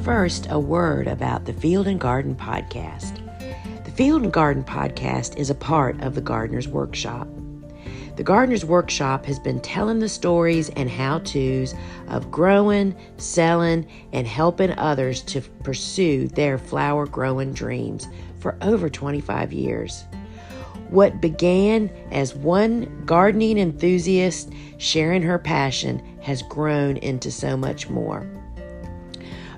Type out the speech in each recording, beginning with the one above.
First, a word about the Field and Garden Podcast. The Field and Garden Podcast is a part of the Gardener's Workshop. The Gardener's Workshop has been telling the stories and how-tos of growing, selling, and helping others to pursue their flower-growing dreams for over 25 years. What began as one gardening enthusiast sharing her passion has grown into so much more.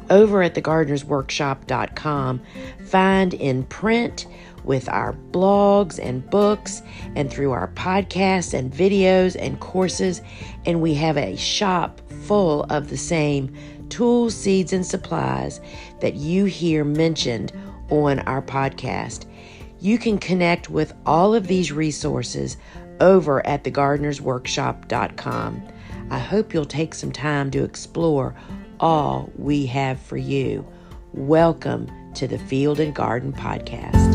Over at thegardenersworkshop.com, find in print with our blogs and books and through our podcasts and videos and courses, and we have a shop full of the same tools, seeds, and supplies that you hear mentioned on our podcast. You can connect with all of these resources over at thegardenersworkshop.com. I hope you'll take some time to explore all we have for you. Welcome to the Field and Garden Podcast.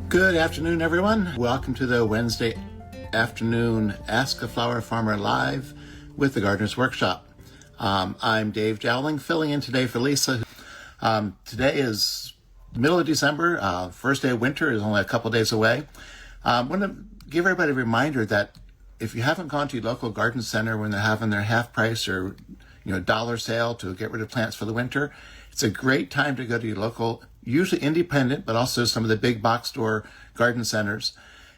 Good afternoon, everyone. Welcome to the Wednesday afternoon Ask a Flower Farmer Live with the Gardener's Workshop. I'm Dave Dowling, filling in today for Lisa. Today is the middle of December. First day of winter is only a couple days away. I want to give everybody a reminder that if you haven't gone to your local garden center when they're having their half price or dollar sale to get rid of plants for the winter, it's a great time to go to your local, usually independent, but also some of the big box store garden centers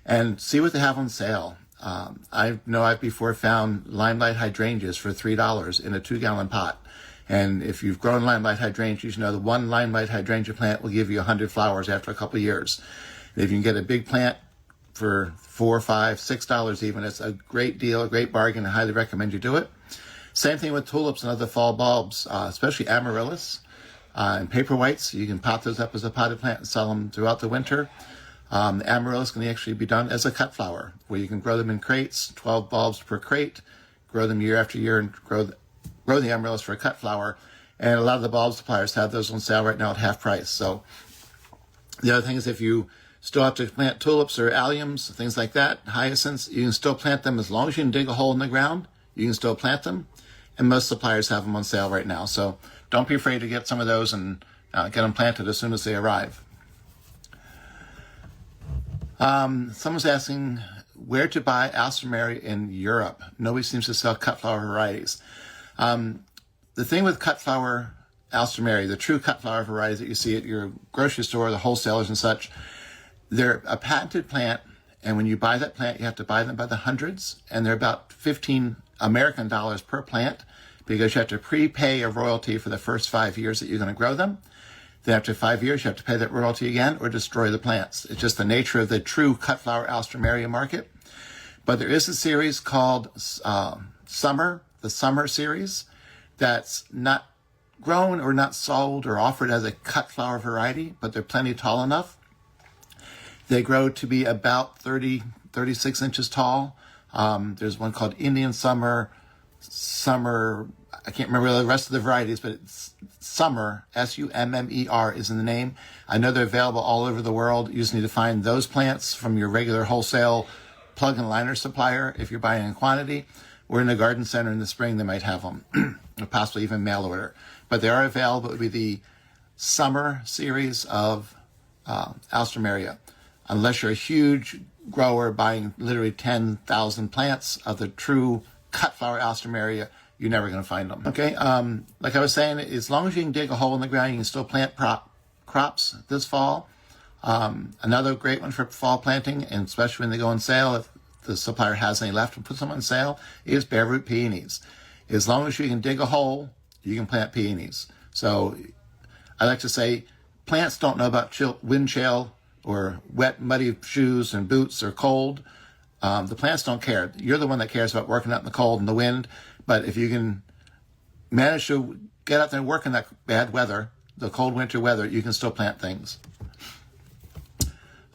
and see what they have on sale. I know I've before found limelight hydrangeas for $3 in a 2-gallon pot. And if you've grown limelight hydrangeas, you know the one limelight hydrangea plant will give you 100 flowers after a couple of years. And if you can get a big plant for $4, $5, $6 even, it's a great deal, a great bargain. I highly recommend you do it. Same thing with tulips and other fall bulbs, especially amaryllis and paper whites. You can pot those up as a potted plant and sell them throughout the winter. The amaryllis can actually be done as a cut flower, where you can grow them in crates, 12 bulbs per crate, grow them year after year, and grow the amaryllis for a cut flower. And a lot of the bulb suppliers have those on sale right now at half price. So the other thing is, if you still have to plant tulips or alliums, things like that, hyacinths, you can still plant them as long as you can dig a hole in the ground. You can still plant them. And most suppliers have them on sale right now. So don't be afraid to get some of those and get them planted as soon as they arrive. Someone's asking where to buy Alstroemeria in Europe. Nobody seems to sell cut flower varieties. The thing with cut flower Alstroemeria, the true cut flower varieties that you see at your grocery store, the wholesalers and such, they're a patented plant. And when you buy that plant, you have to buy them by the hundreds. And they're about 15 American dollars per plant, because you have to prepay a royalty for the first 5 years that you're going to grow them. Then after 5 years, you have to pay that royalty again or destroy the plants. It's just the nature of the true cut flower Alstroemeria market. But there is a series called Summer, the Summer series, that's not grown or not sold or offered as a cut flower variety, but they're plenty tall enough. They grow to be about 36 inches tall. There's one called Indian Summer, I can't remember the rest of the varieties, but it's Summer, S-U-M-M-E-R is in the name. I know they're available all over the world. You just need to find those plants from your regular wholesale plug and liner supplier if you're buying in quantity. Or in a garden center in the spring, they might have them, or possibly even mail order. But they are available. It would be the Summer series of Alstroemeria. Unless you're a huge grower buying literally 10,000 plants of the true cut flower Alstroemeria, you're never going to find them. Okay, like I was saying, as long as you can dig a hole in the ground, you can still plant crops this fall. Another great one for fall planting, and especially when they go on sale, if the supplier has any left and puts them on sale, is bare root peonies. As long as you can dig a hole, you can plant peonies. So I like to say, plants don't know about wind chill or wet, muddy shoes and boots or cold. The plants don't care. You're the one that cares about working out in the cold and the wind. But if you can manage to get out there and work in that bad weather, the cold winter weather, you can still plant things.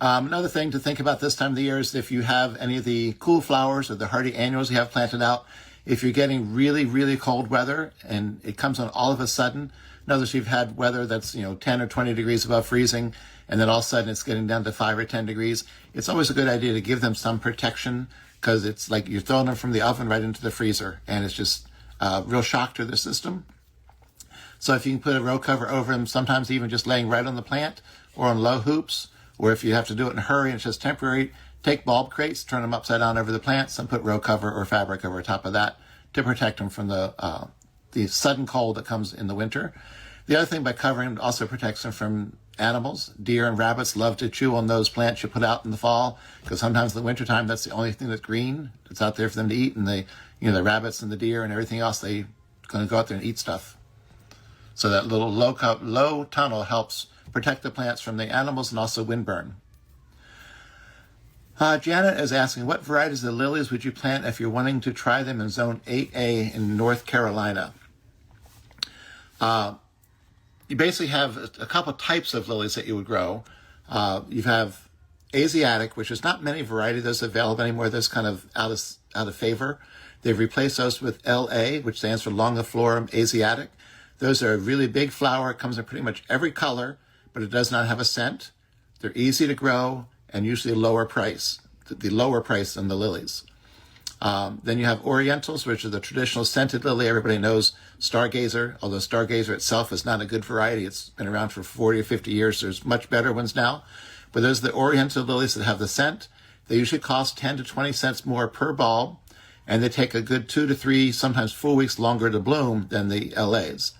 Another thing to think about this time of the year is if you have any of the cool flowers or the hardy annuals you have planted out, if you're getting really, really cold weather and it comes on all of a sudden, notice you've had weather that's 10 or 20 degrees above freezing, and then all of a sudden it's getting down to 5 or 10 degrees. It's always a good idea to give them some protection, because it's like you're throwing them from the oven right into the freezer, and it's just real shock to their system. So if you can put a row cover over them, sometimes even just laying right on the plant or on low hoops, or if you have to do it in a hurry and it's just temporary, take bulb crates, turn them upside down over the plants, and put row cover or fabric over top of that to protect them from the sudden cold that comes in the winter. The other thing by covering them also protects them from animals. Deer and rabbits love to chew on those plants you put out in the fall, because sometimes in the wintertime that's the only thing that's green that's out there for them to eat, and the rabbits and the deer and everything else, they're going to go out there and eat stuff. So that little low tunnel helps protect the plants from the animals and also windburn. Janet is asking, what varieties of lilies would you plant if you're wanting to try them in Zone 8A in North Carolina? You basically have a couple types of lilies that you would grow. You have Asiatic, which is not many varieties that's available anymore. That's kind of out of favor. They've replaced those with LA, which stands for Longiflorum Asiatic. Those are a really big flower. It comes in pretty much every color, but it does not have a scent. They're easy to grow and usually lower price, the lower price than the lilies. Then you have Orientals, which are the traditional scented lily. Everybody knows Stargazer, although Stargazer itself is not a good variety. It's been around for 40 or 50 years. There's much better ones now. But those are the Oriental lilies that have the scent. They usually cost 10 to 20 cents more per bulb, and they take a good 2 to 3, sometimes 4 weeks longer to bloom than the LAs.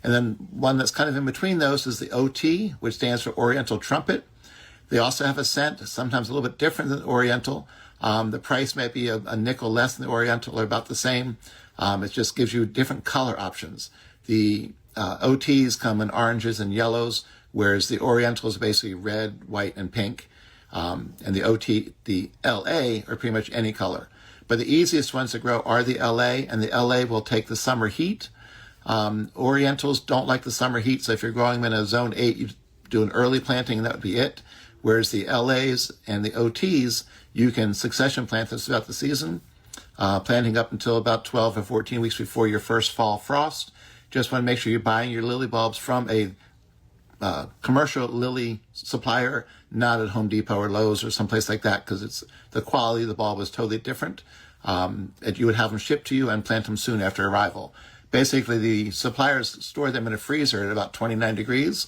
And then one that's kind of in between those is the OT, which stands for Oriental Trumpet. They also have a scent, sometimes a little bit different than Oriental. The price may be a nickel less than the Oriental, or about the same. It just gives you different color options. The OTs come in oranges and yellows, whereas the Orientals are basically red, white, and pink. And the LA are pretty much any color. But the easiest ones to grow are the LA, and the LA will take the summer heat. Orientals don't like the summer heat, so if you're growing them in a Zone 8, you do an early planting, and that would be it. Whereas the LAs and the OTs, you can succession plant this throughout the season, planting up until about 12 or 14 weeks before your first fall frost. Just want to make sure you're buying your lily bulbs from a commercial lily supplier, not at Home Depot or Lowe's or someplace like that, because the quality of the bulb is totally different. You would have them shipped to you and plant them soon after arrival. Basically, the suppliers store them in a freezer at about 29 degrees.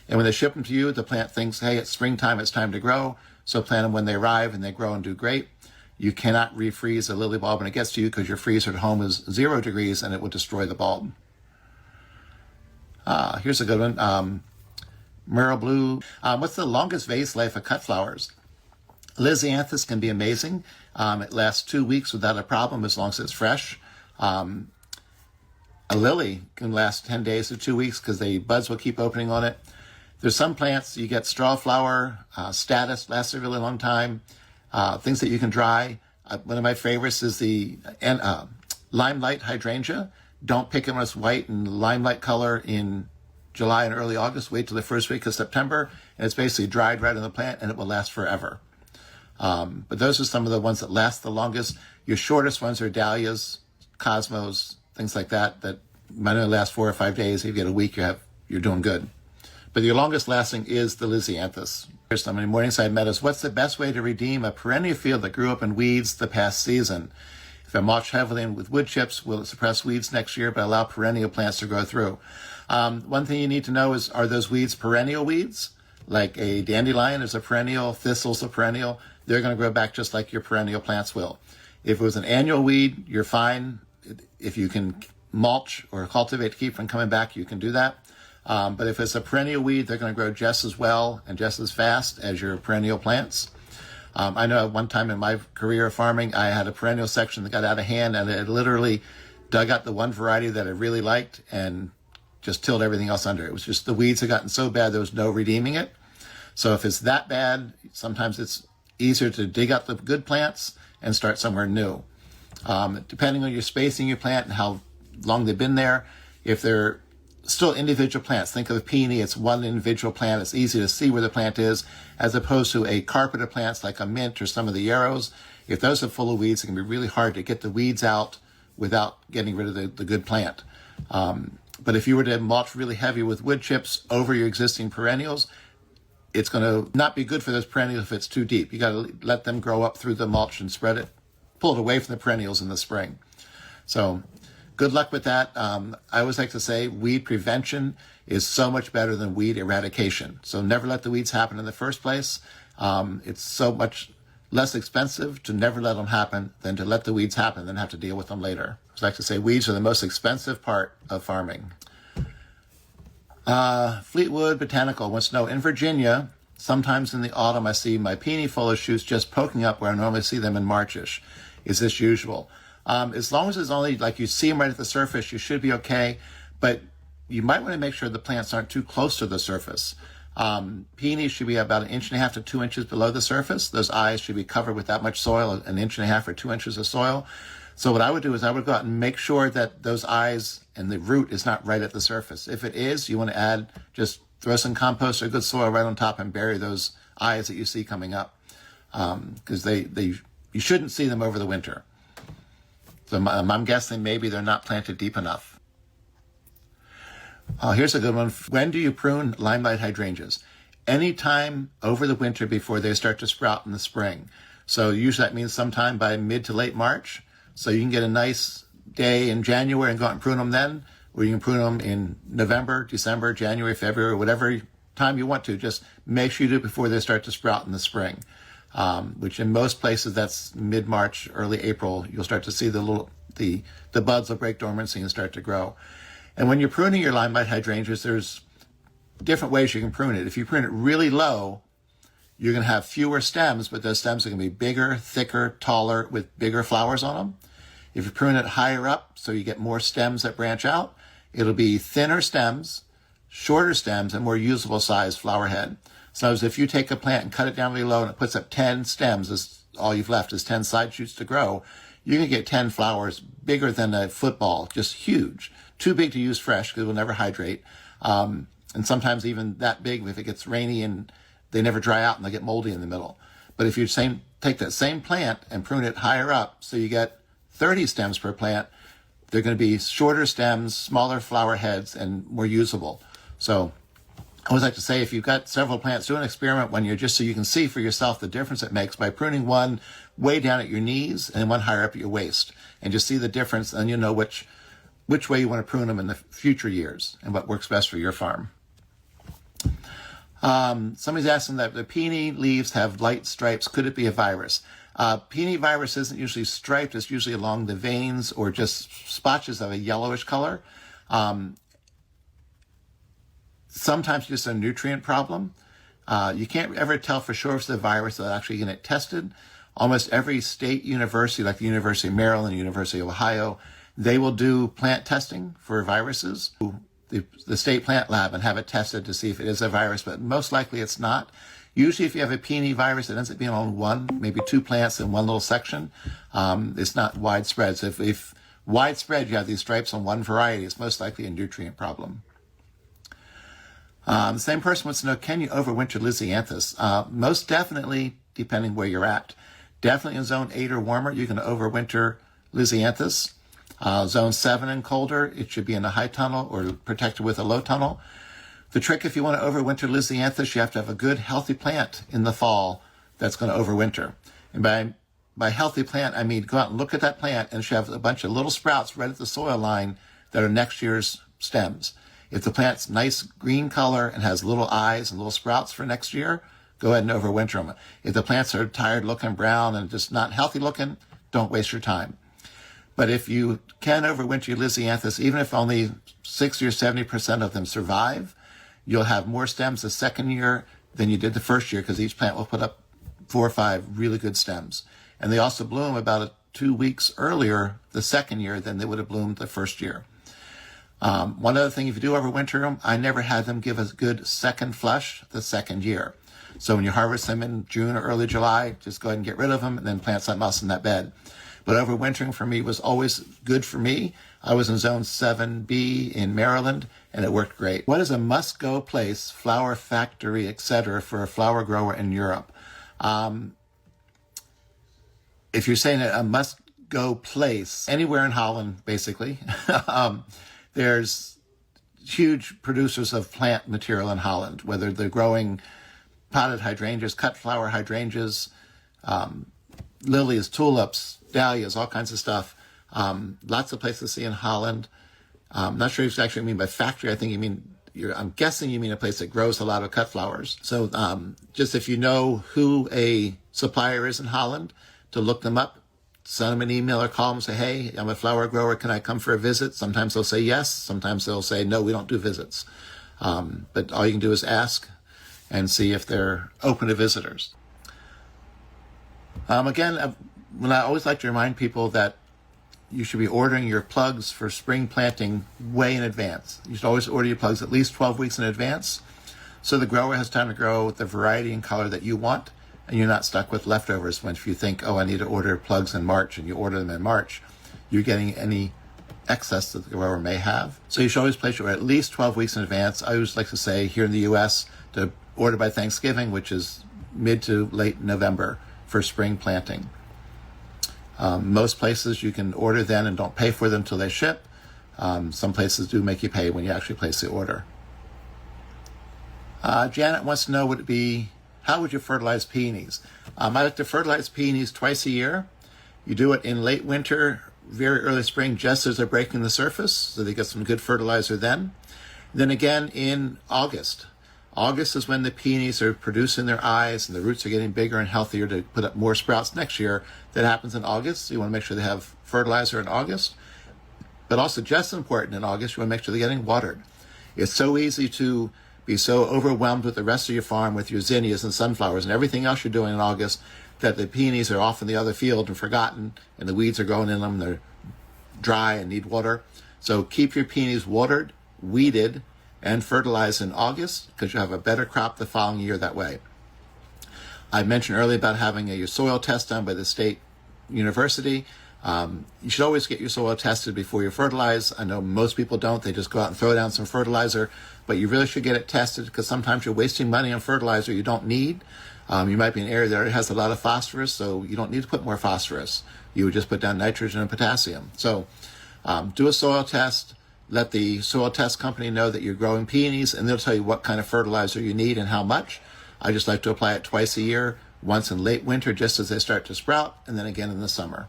And when they ship them to you, the plant thinks, hey, it's springtime, it's time to grow. So plant them when they arrive, and they grow and do great. You cannot refreeze a lily bulb when it gets to you, because your freezer at home is 0 degrees and it will destroy the bulb. Here's a good one. Merle Blue. What's the longest vase life of cut flowers? Lisianthus can be amazing. It lasts 2 weeks without a problem as long as it's fresh. A lily can last 10 days to 2 weeks because the buds will keep opening on it. There's some plants, you get straw flower, status, lasts a really long time, things that you can dry. One of my favorites is the limelight hydrangea. Don't pick it when it's white and limelight color in July and early August. Wait till the first week of September, and it's basically dried right on the plant, and it will last forever. But those are some of the ones that last the longest. Your shortest ones are dahlias, cosmos, things like that might only last 4 or 5 days. If you get a week, you're doing good. But your longest lasting is the lisianthus. Here's some in Morningside Meadows. What's the best way to redeem a perennial field that grew up in weeds the past season? If I mulch heavily with wood chips, will it suppress weeds next year but allow perennial plants to grow through? One thing you need to know is, are those weeds perennial weeds? Like a dandelion is a perennial, thistle's a perennial. They're going to grow back just like your perennial plants will. If it was an annual weed, you're fine. If you can mulch or cultivate to keep from coming back, you can do that. But if it's a perennial weed, they're going to grow just as well and just as fast as your perennial plants. I know one time in my career of farming, I had a perennial section that got out of hand, and it literally dug out the one variety that I really liked and just tilled everything else under. It was just the weeds had gotten so bad there was no redeeming it. So if it's that bad, sometimes it's easier to dig out the good plants and start somewhere new. Depending on your spacing you plant and how long they've been there, if they're still individual plants, think of a peony, it's one individual plant, it's easy to see where the plant is, as opposed to a carpet of plants like a mint or some of the yarrows. If those are full of weeds, it can be really hard to get the weeds out without getting rid of the good plant. But if you were to mulch really heavy with wood chips over your existing perennials, it's going to not be good for those perennials if it's too deep. You got to let them grow up through the mulch and spread it, pull it away from the perennials in the spring. So good luck with that. I always like to say weed prevention is so much better than weed eradication. So never let the weeds happen in the first place. It's so much less expensive to never let them happen than to let the weeds happen and then have to deal with them later. I like to say weeds are the most expensive part of farming. Fleetwood Botanical wants to know, in Virginia, sometimes in the autumn I see my peony full of shoots just poking up where I normally see them in Marchish. Is this usual? As long as it's only like you see them right at the surface, you should be okay. But you might want to make sure the plants aren't too close to the surface. Peonies should be about 1.5 inches to 2 inches below the surface. Those eyes should be covered with that much soil, 1.5 inches or 2 inches of soil. So what I would do is I would go out and make sure that those eyes and the root is not right at the surface. If it is, you want to just throw some compost or good soil right on top and bury those eyes that you see coming up. Because you shouldn't see them over the winter. So I'm guessing maybe they're not planted deep enough. Here's a good one. When do you prune limelight hydrangeas? Anytime over the winter before they start to sprout in the spring. So usually that means sometime by mid to late March. So you can get a nice day in January and go out and prune them then, or you can prune them in November, December, January, February, whatever time you want to. Just make sure you do it before they start to sprout in the spring. Which in most places that's mid-March, early April. You'll start to see the buds will break dormancy and start to grow. And when you're pruning your limelight hydrangeas, there's different ways you can prune it. If you prune it really low, you're going to have fewer stems, but those stems are going to be bigger, thicker, taller, with bigger flowers on them. If you prune it higher up, so you get more stems that branch out, it'll be thinner stems, shorter stems, and more usable size flower head. So if you take a plant and cut it down really low and it puts up 10 stems, all you've left is 10 side shoots to grow, you're going to get 10 flowers bigger than a football, just huge. Too big to use fresh because it will never hydrate. And sometimes even that big if it gets rainy and they never dry out and they get moldy in the middle. But if you take that same plant and prune it higher up, so you get 30 stems per plant, they're going to be shorter stems, smaller flower heads, and more usable. So I always like to say, if you've got several plants, do an experiment when you're just so you can see for yourself the difference it makes by pruning one way down at your knees and one higher up at your waist. And just see the difference, and you'll know which way you want to prune them in the future years and what works best for your farm. Somebody's asking that the peony leaves have light stripes. Could it be a virus? Peony virus isn't usually striped. It's usually along the veins or just spotches of a yellowish color. Sometimes just a nutrient problem. You can't ever tell for sure if it's a virus without actually getting it tested. Almost every state university, like the University of Maryland, University of Ohio, they will do plant testing for viruses. The state plant lab and have it tested to see if it is a virus, but most likely it's not. Usually if you have a peony virus, it ends up being on one, maybe two plants in one little section. It's not widespread. So if widespread, you have these stripes on one variety, it's most likely a nutrient problem. The same person wants to know, can you overwinter lisianthus? Most definitely, depending where you're at. Definitely in zone 8 or warmer, you can overwinter lisianthus. Zone 7 and colder, it should be in a high tunnel or protected with a low tunnel. The trick, if you want to overwinter lisianthus, you have to have a good, healthy plant in the fall that's going to overwinter. And by healthy plant, I mean go out and look at that plant and it should have a bunch of little sprouts right at the soil line that are next year's stems. If the plant's nice green color and has little eyes and little sprouts for next year, go ahead and overwinter them. If the plants are tired looking, brown, and just not healthy looking, don't waste your time. But if you can overwinter your lisianthus, even if only 60 or 70% of them survive, you'll have more stems the second year than you did the first year because each plant will put up 4 or 5 really good stems. And they also bloom about 2 weeks earlier the second year than they would have bloomed the first year. One other thing, if you do overwinter them, I never had them give a good second flush the second year. So when you harvest them in June or early July, just go ahead and get rid of them and then plant something else in that bed. But overwintering for me was always good for me. I was in zone 7B in Maryland, and it worked great. What is a must-go place, flower factory, etc., for a flower grower in Europe? If you're saying a must-go place, anywhere in Holland, basically, there's huge producers of plant material in Holland, whether they're growing potted hydrangeas, cut flower hydrangeas, lilies, tulips, dahlias, all kinds of stuff. Lots of places to see in Holland. I'm not sure if you actually mean by factory. I think you mean, I'm guessing you mean a place that grows a lot of cut flowers. So just if you know who a supplier is in Holland, to look them up, send them an email or call them and say, hey, I'm a flower grower. Can I come for a visit? Sometimes they'll say yes. Sometimes they'll say, no, we don't do visits. But all you can do is ask and see if they're open to visitors. Again, I always like to remind people that you should be ordering your plugs for spring planting way in advance. You should always order your plugs at least 12 weeks in advance, so the grower has time to grow the variety and color that you want, and you're not stuck with leftovers. When if you think, oh, I need to order plugs in March, and you order them in March, you're getting any excess that the grower may have. So you should always place your order at least 12 weeks in advance. I always like to say here in the U.S. to order by Thanksgiving, which is mid to late November for spring planting. Most places you can order then and don't pay for them until they ship. Some places do make you pay when you actually place the order. Janet wants to know, how would you fertilize peonies? I like to fertilize peonies twice a year. You do it in late winter, very early spring, just as they're breaking the surface, so they get some good fertilizer then. Then again in August. August is when the peonies are producing their eyes and the roots are getting bigger and healthier to put up more sprouts next year. That happens in August. So you want to make sure they have fertilizer in August. But also just as important in August, you want to make sure they're getting watered. It's so easy to be so overwhelmed with the rest of your farm with your zinnias and sunflowers and everything else you're doing in August that the peonies are off in the other field and forgotten, and the weeds are growing in them. They're dry and need water. So keep your peonies watered, weeded, and fertilized in August, because you'll have a better crop the following year that way. I mentioned earlier about having a soil test done by the state university. You should always get your soil tested before you fertilize. I know most people don't. They just go out and throw down some fertilizer, but you really should get it tested, because sometimes you're wasting money on fertilizer you don't need. You might be in an area that has a lot of phosphorus, so you don't need to put more phosphorus. You would just put down nitrogen and potassium. So do a soil test. Let the soil test company know that you're growing peonies, and they'll tell you what kind of fertilizer you need and how much. I just like to apply it twice a year, once in late winter just as they start to sprout, and then again in the summer.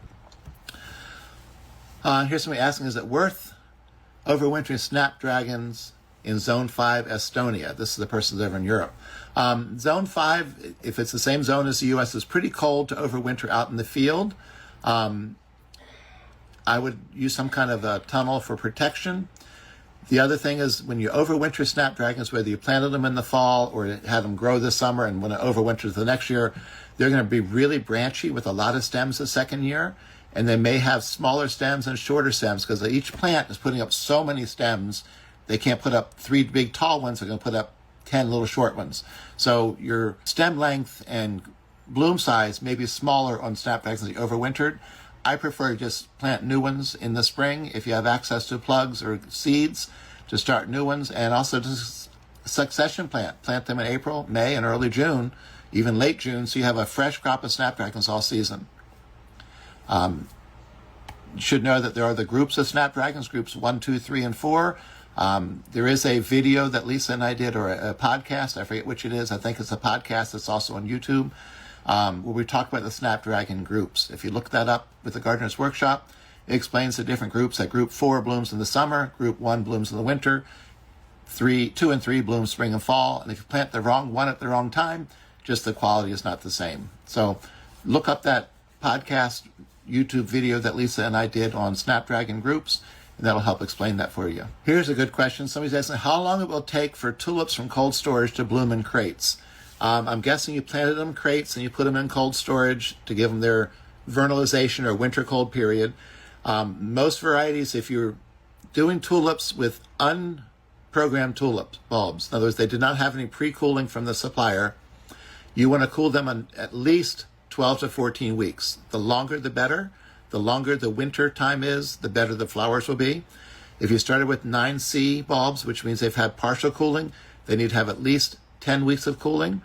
Here's somebody asking, is it worth overwintering snapdragons in Zone 5 Estonia? This is the person over in Europe. Zone 5, if it's the same zone as the U.S., is pretty cold to overwinter out in the field. I would use some kind of a tunnel for protection. The other thing is, when you overwinter snapdragons, whether you planted them in the fall or had them grow this summer, and when it overwinters the next year, they're going to be really branchy with a lot of stems the second year, and they may have smaller stems and shorter stems, because each plant is putting up so many stems, they can't put up 3 big tall ones, they're going to put up 10 little short ones. So your stem length and bloom size may be smaller on snapdragons that you overwintered. I prefer to just plant new ones in the spring if you have access to plugs or seeds, to start new ones, and also just succession plant. Plant them in April, May, and early June, even late June, so you have a fresh crop of snapdragons all season. You should know that there are the groups of snapdragons, groups 1, 2, 3, and 4. There is a video that Lisa and I did, or a podcast, I forget which it is. I think it's a podcast that's also on YouTube, where we talk about the snapdragon groups. If you look that up with the Gardener's Workshop, it explains the different groups. That group 4 blooms in the summer, group 1 blooms in the winter, 2 and 3 bloom spring and fall. And if you plant the wrong one at the wrong time, just the quality is not the same. So look up that podcast YouTube video that Lisa and I did on snapdragon groups, and that'll help explain that for you. Here's a good question. Somebody's asking how long it will take for tulips from cold storage to bloom in crates. I'm guessing you planted them in crates and you put them in cold storage to give them their vernalization or winter cold period. Most varieties, if you're doing tulips with unprogrammed tulip bulbs, in other words, they did not have any pre-cooling from the supplier, you want to cool them on at least 12 to 14 weeks. The longer the better. The longer the winter time is, the better the flowers will be. If you started with 9C bulbs, which means they've had partial cooling, they need to have at least 10 weeks of cooling.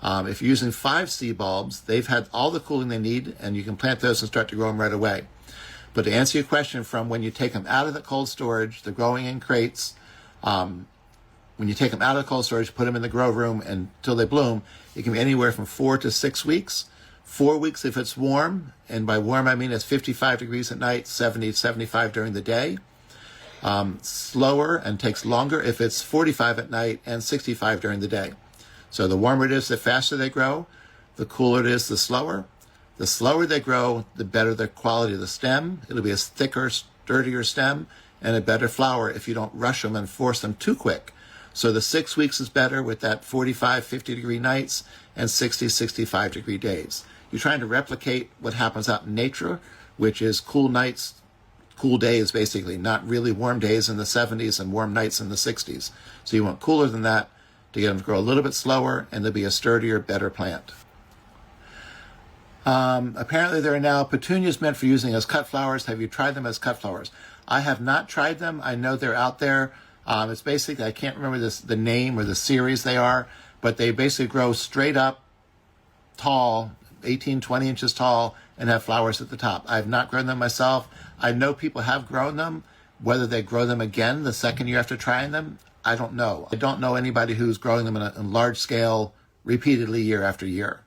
If you're using 5C bulbs, they've had all the cooling they need, and you can plant those and start to grow them right away. But to answer your question, from when you take them out of the cold storage, the growing in crates, when you take them out of the cold storage, put them in the grow room until they bloom, it can be anywhere from 4 to 6 weeks. 4 weeks if it's warm, and by warm I mean it's 55 degrees at night, 70, 75 during the day. Slower and takes longer if it's 45 at night and 65 during the day. So the warmer it is, the faster they grow. The cooler it is, the slower. The slower they grow, the better the quality of the stem. It'll be a thicker, sturdier stem and a better flower if you don't rush them and force them too quick. So the 6 weeks is better with that 45, 50 degree nights and 60, 65 degree days. You're trying to replicate what happens out in nature, which is cool nights, cool days basically, not really warm days in the 70s and warm nights in the 60s. So you want cooler than that to get them to grow a little bit slower and they'll be a sturdier, better plant. Apparently there are now petunias meant for using as cut flowers. Have you tried them as cut flowers? I have not tried them. I know they're out there. It's basically, I can't remember the name or the series they are, but they basically grow straight up, tall, 18, 20 inches tall, and have flowers at the top. I have not grown them myself. I know people have grown them. Whether they grow them again the second year after trying them, I don't know. I don't know anybody who's growing them in a large scale repeatedly year after year.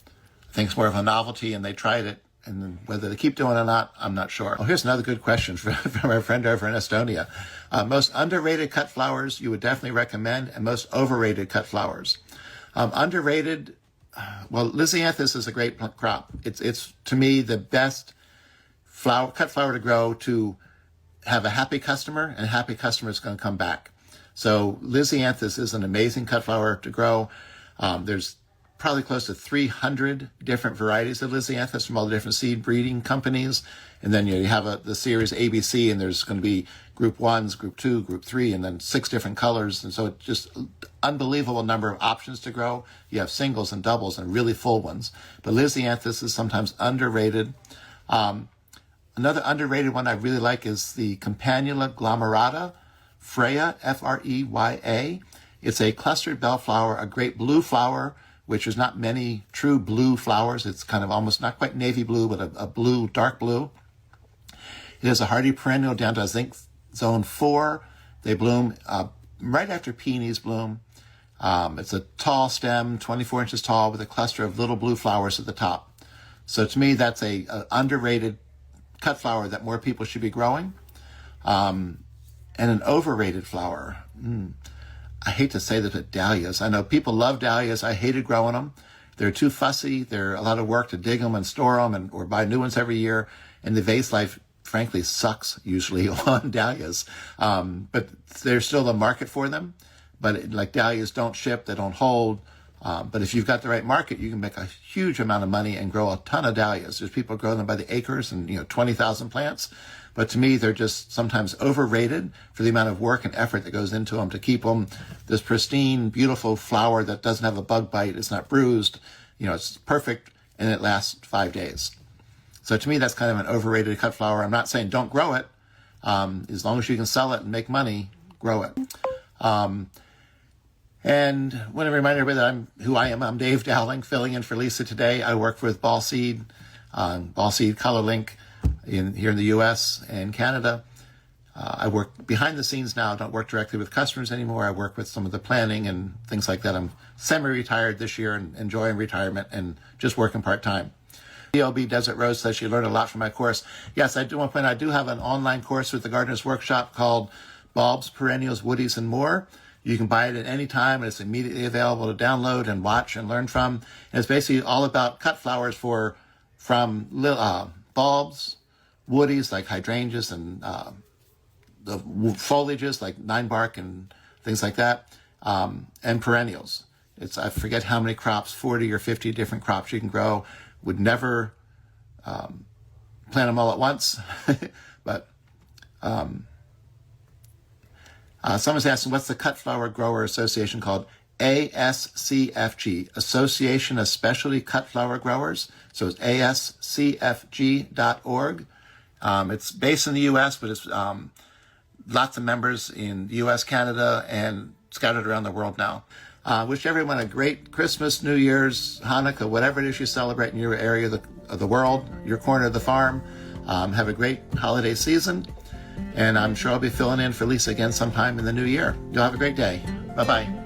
I think it's more of a novelty and they tried it, and whether they keep doing it or not, I'm not sure. Oh, here's another good question from our friend over in Estonia. Most underrated cut flowers you would definitely recommend, and most overrated cut flowers. Underrated, well, lisianthus is a great crop. It's to me the best cut flower to grow to have a happy customer, and a happy customer is going to come back. So lisianthus is an amazing cut flower to grow. There's probably close to 300 different varieties of lisianthus from all the different seed breeding companies. And then you have the series ABC, and there's going to be group 1s, group 2, group 3, and then 6 different colors. And so it's just unbelievable number of options to grow. You have singles and doubles and really full ones. But lisianthus is sometimes underrated. Another underrated one I really like is the Campanula glomerata, Freya, Freya. It's a clustered bellflower, a great blue flower, which is not many true blue flowers. It's kind of almost not quite navy blue, but a blue, dark blue. It is a hardy perennial down to, I think, zone 4. They bloom right after peonies bloom. It's a tall stem, 24 inches tall, with a cluster of little blue flowers at the top. So to me, that's a underrated cut flower that more people should be growing. And an overrated flower. I hate to say this, but dahlias. I know people love dahlias. I hated growing them. They're too fussy. They're a lot of work to dig them and store them or buy new ones every year. And the vase life, frankly, sucks usually on dahlias. But there's still a market for them. But like dahlias don't ship, they don't hold. But if you've got the right market, you can make a huge amount of money and grow a ton of dahlias. There's people growing them by the acres and 20,000 plants. But to me, they're just sometimes overrated for the amount of work and effort that goes into them to keep them this pristine, beautiful flower that doesn't have a bug bite. It's not bruised. It's perfect, and it lasts 5 days. So to me, that's kind of an overrated cut flower. I'm not saying don't grow it. As long as you can sell it and make money, grow it. And I want to remind everybody that who I am. I'm Dave Dowling, filling in for Lisa today. I work with Ball Seed Color Link here in the U.S. and Canada. I work behind the scenes now. I don't work directly with customers anymore. I work with some of the planning and things like that. I'm semi-retired this year and enjoying retirement and just working part-time. DLB Desert Rose says she learned a lot from my course. Yes, I do want to point out I do have an online course with the Gardener's Workshop called Bulbs, Perennials, Woodies, and More. You can buy it at any time, and it's immediately available to download and watch and learn from. And it's basically all about cut flowers from bulbs, woodies like hydrangeas, and the foliages like ninebark and things like that, and perennials. I forget how many crops, 40 or 50 different crops you can grow. Would never plant them all at once, but someone's asking, what's the Cut Flower Grower Association called? ASCFG, Association of Specialty Cut Flower Growers. So it's ascfg.org. It's based in the U.S., but it's lots of members in the U.S., Canada, and scattered around the world now. Wish everyone a great Christmas, New Year's, Hanukkah, whatever it is you celebrate in your area of the world, your corner of the farm. Have a great holiday season. And I'm sure I'll be filling in for Lisa again sometime in the new year. You'll have a great day. Bye-bye.